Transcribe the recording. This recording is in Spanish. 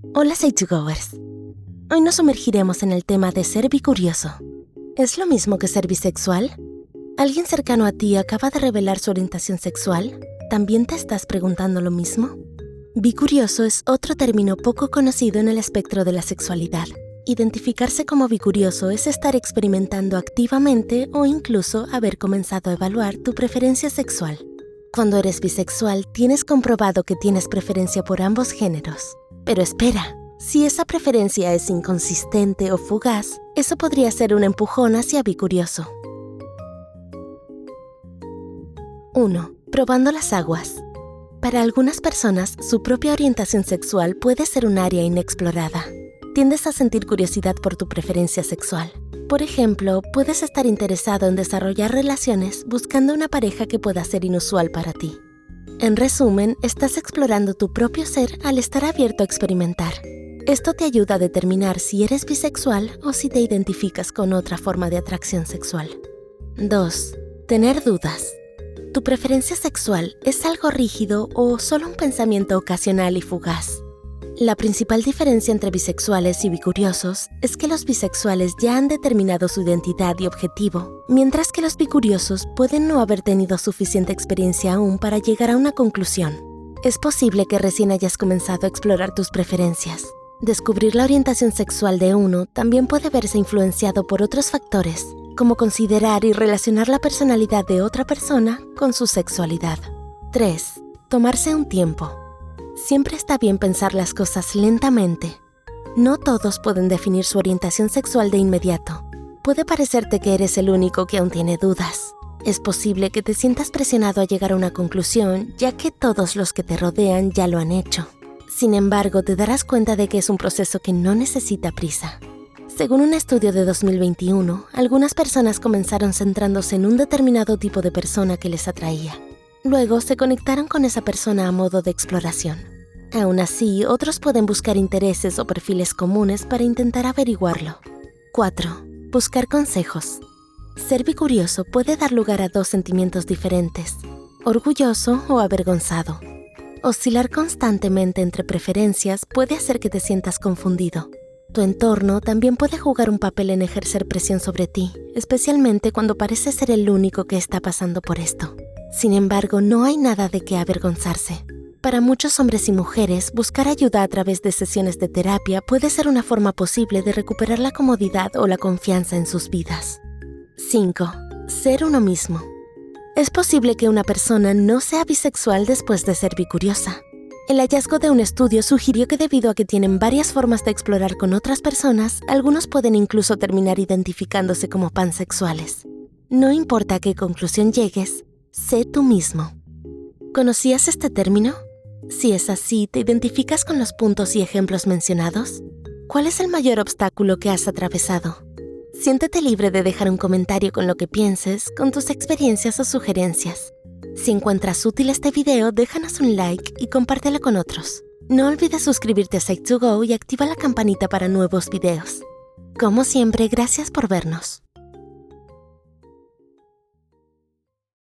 Hola Say2Goers. Hoy nos sumergiremos en el tema de ser bicurioso. ¿Es lo mismo que ser bisexual? ¿Alguien cercano a ti acaba de revelar su orientación sexual? ¿También te estás preguntando lo mismo? Bicurioso es otro término poco conocido en el espectro de la sexualidad. Identificarse como bicurioso es estar experimentando activamente o incluso haber comenzado a evaluar tu preferencia sexual. Cuando eres bisexual, tienes comprobado que tienes preferencia por ambos géneros. Pero espera, si esa preferencia es inconsistente o fugaz, eso podría ser un empujón hacia bicurioso. 1. Probando las aguas. Para algunas personas, su propia orientación sexual puede ser un área inexplorada. Tiendes a sentir curiosidad por tu preferencia sexual. Por ejemplo, puedes estar interesado en desarrollar relaciones buscando una pareja que pueda ser inusual para ti. En resumen, estás explorando tu propio ser al estar abierto a experimentar. Esto te ayuda a determinar si eres bisexual o si te identificas con otra forma de atracción sexual. 2. Tener dudas. ¿Tu preferencia sexual es algo rígido o solo un pensamiento ocasional y fugaz? La principal diferencia entre bisexuales y bicuriosos es que los bisexuales ya han determinado su identidad y objetivo, mientras que los bicuriosos pueden no haber tenido suficiente experiencia aún para llegar a una conclusión. Es posible que recién hayas comenzado a explorar tus preferencias. Descubrir la orientación sexual de uno también puede verse influenciado por otros factores, como considerar y relacionar la personalidad de otra persona con su sexualidad. 3. Tomarse un tiempo. Siempre está bien pensar las cosas lentamente. No todos pueden definir su orientación sexual de inmediato. Puede parecerte que eres el único que aún tiene dudas. Es posible que te sientas presionado a llegar a una conclusión, ya que todos los que te rodean ya lo han hecho. Sin embargo, te darás cuenta de que es un proceso que no necesita prisa. Según un estudio de 2021, algunas personas comenzaron centrándose en un determinado tipo de persona que les atraía. Luego se conectaron con esa persona a modo de exploración. Aún así, otros pueden buscar intereses o perfiles comunes para intentar averiguarlo. 4. Buscar consejos. Ser bicurioso puede dar lugar a dos sentimientos diferentes: orgulloso o avergonzado. Oscilar constantemente entre preferencias puede hacer que te sientas confundido. Tu entorno también puede jugar un papel en ejercer presión sobre ti, especialmente cuando pareces ser el único que está pasando por esto. Sin embargo, no hay nada de qué avergonzarse. Para muchos hombres y mujeres, buscar ayuda a través de sesiones de terapia puede ser una forma posible de recuperar la comodidad o la confianza en sus vidas. 5. Ser uno mismo. Es posible que una persona no sea bisexual después de ser bicuriosa. El hallazgo de un estudio sugirió que debido a que tienen varias formas de explorar con otras personas, algunos pueden incluso terminar identificándose como pansexuales. No importa a qué conclusión llegues, sé tú mismo. ¿Conocías este término? Si es así, ¿te identificas con los puntos y ejemplos mencionados? ¿Cuál es el mayor obstáculo que has atravesado? Siéntete libre de dejar un comentario con lo que pienses, con tus experiencias o sugerencias. Si encuentras útil este video, déjanos un like y compártelo con otros. No olvides suscribirte a Say2Go y activa la campanita para nuevos videos. Como siempre, gracias por vernos.